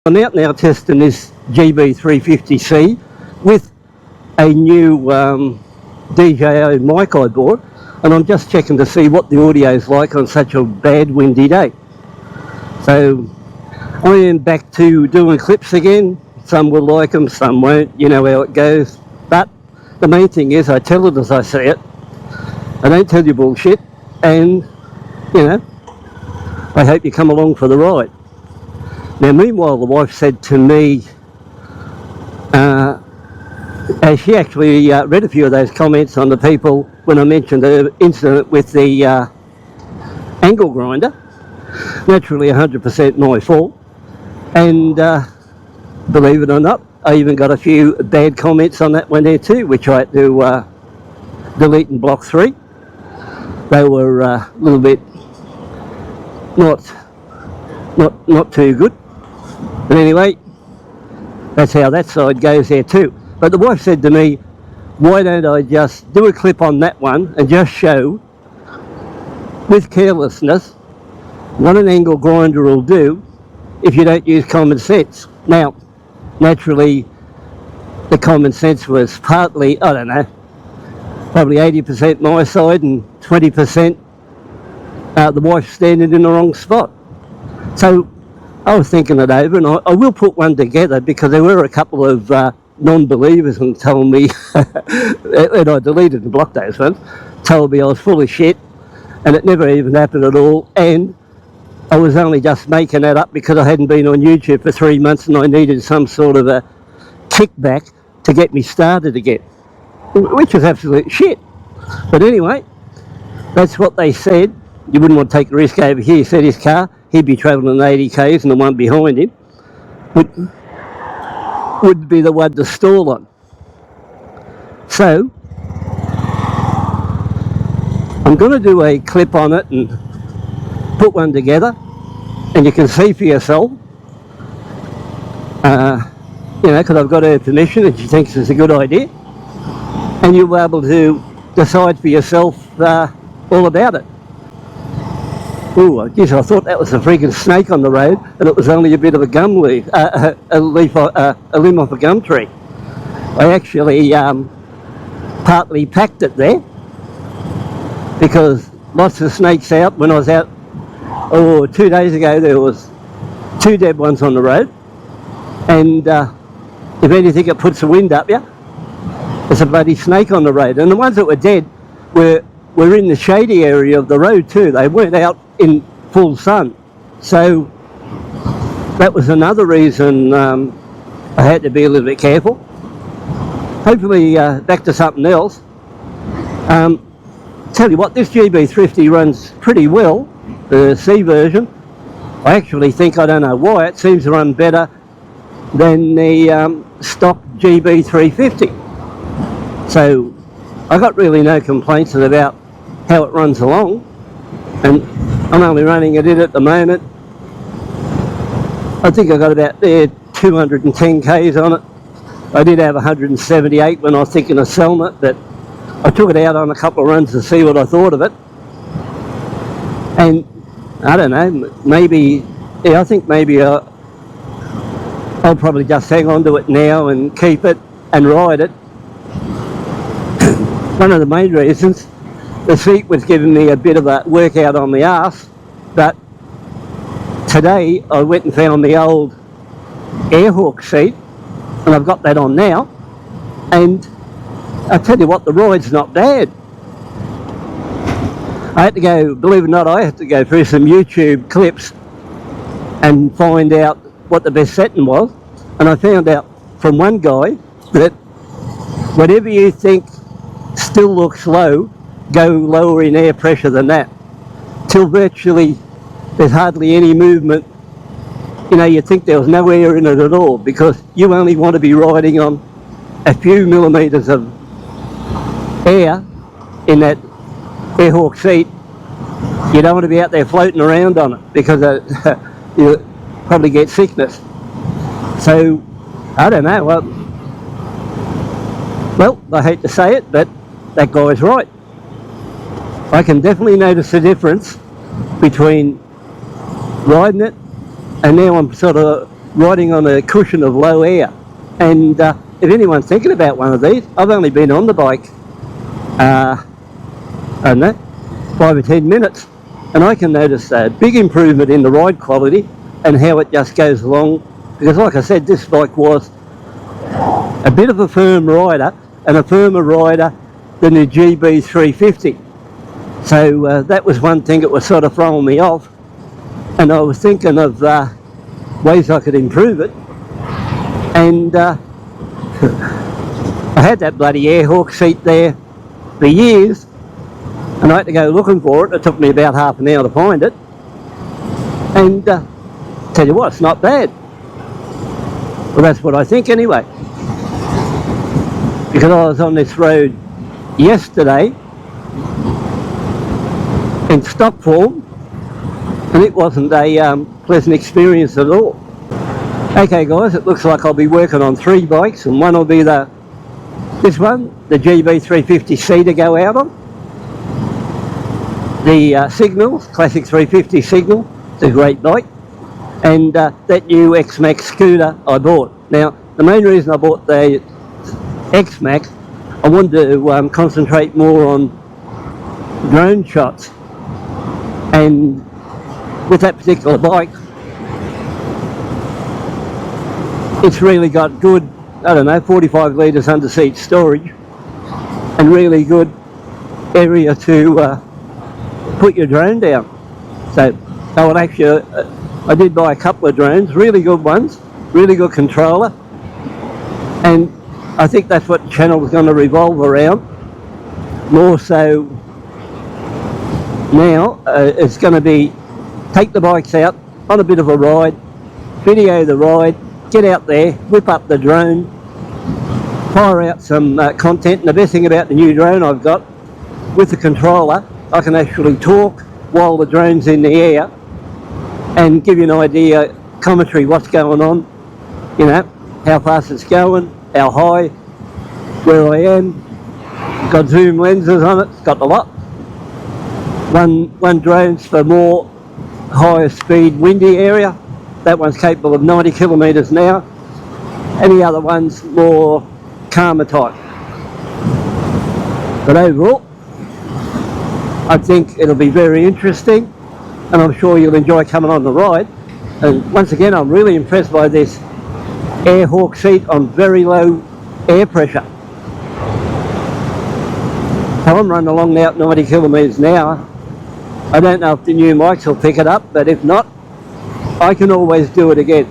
I'm out now testing this GB350C with a new DJI mic I bought, and I'm just checking to see what the audio is like on such a bad windy day. So I am back to doing clips again. Some will like them, some won't, you know how it goes. But the main thing is I tell it as I see it. I don't tell you bullshit, and you know, I hope you come along for the ride. Now meanwhile, the wife said to me, she actually read a few of those comments on the people when I mentioned the incident with the angle grinder. Naturally 100% my fault, and believe it or not, I even got a few bad comments on that one there too, which I had to delete and block 3. They were a little bit not too good, but anyway, that's how that side goes there too. But the wife said to me, why don't I just do a clip on that one and just show with carelessness what an angle grinder will do if you don't use common sense. Now naturally the common sense was partly, I don't know, probably 80% my side and 20% the wife standing in the wrong spot. So I was thinking it over, and I will put one together, because there were a couple of non-believers and told me, and I deleted and blocked those ones, told me I was full of shit and it never even happened at all, and I was only just making that up because I hadn't been on YouTube for 3 months and I needed some sort of a kickback to get me started again, which was absolute shit. But anyway, that's what they said. You wouldn't want to take a risk over here. He said his car, he'd be travelling 80 k's and the one behind him would be the one to stall on. So I'm going to do a clip on it and put one together, and you can see for yourself, you know, because I've got her permission and she thinks it's a good idea, and you'll be able to decide for yourself all about it. Ooh, geez, I thought that was a freaking snake on the road, and it was only a bit of a gum leaf, a limb off a gum tree. I actually partly packed it there because lots of snakes out. When I was out 2 days ago, there was 2 dead ones on the road, and if anything, it puts the wind up you. There's a bloody snake on the road, and the ones that were dead were in the shady area of the road too. They weren't out in full sun, so that was another reason I had to be a little bit careful. Hopefully back to something else. Tell you what, this GB350 runs pretty well, the C version. I actually think, I don't know why, it seems to run better than the stock GB350. So I got really no complaints about how it runs along, and I'm only running it in at the moment. I think I got about there 210 k's on it. I did have 178 when I was thinking of selling it, but I took it out on a couple of runs to see what I thought of it. And I don't know, maybe, yeah, I think maybe I'll probably just hang on to it now and keep it and ride it. One of the main reasons, the seat was giving me a bit of a workout on the arse, but today I went and found the old Airhawk seat, and I've got that on now, and I tell you what, the ride's not bad. I had to go, believe it or not, I had to go through some YouTube clips and find out what the best setting was, and I found out from one guy that whatever you think still looks low, go lower in air pressure than that, till virtually there's hardly any movement. You know, you'd think there was no air in it at all, because you only want to be riding on a few millimetres of air in that Airhawk seat. You don't want to be out there floating around on it, because you probably get sickness. So I don't know, well, I hate to say it, but that guy's right. I can definitely notice the difference between riding it, and now I'm sort of riding on a cushion of low air. And if anyone's thinking about one of these, I've only been on the bike, I don't know, 5 or 10 minutes, and I can notice a big improvement in the ride quality and how it just goes along, because like I said, this bike was a bit of a firm rider, and a firmer rider than the GB350. So that was one thing that was sort of throwing me off, and I was thinking of ways I could improve it. And I had that bloody air hawk seat there for years, and I had to go looking for it. It took me about half an hour to find it, and tell you what, it's not bad. Well, that's what I think anyway, because I was on this road yesterday in stock form, and it wasn't a pleasant experience at all. Okay guys, it looks like I'll be working on 3 bikes, and one will be this one, the GB350C to go out on. The Signals, classic 350 Signal, it's a great bike. And that new X-Max scooter I bought. Now, the main reason I bought the X-Max, I wanted to concentrate more on drone shots. And with that particular bike, it's really got good, I don't know, 45 litres under seat storage, and really good area to put your drone down. So I would actually, I did buy a couple of drones, really good ones, really good controller, and I think that's what the channel is going to revolve around. More so now, it's going to be take the bikes out on a bit of a ride, video the ride, get out there, whip up the drone, fire out some content. And the best thing about the new drone I've got, with the controller, I can actually talk while the drone's in the air and give you an idea, commentary, what's going on, you know, how fast it's going, how high, where I am. Got zoom lenses on it, it's got a lot. One drone's for more higher speed windy area. That one's capable of 90 kilometres an hour. Any other one's more calmer type. But overall, I think it'll be very interesting, and I'm sure you'll enjoy coming on the ride. And once again, I'm really impressed by this air hawk seat on very low air pressure. So I'm running along now at 90 kilometres an hour. I don't know if the new mics will pick it up, but if not, I can always do it again.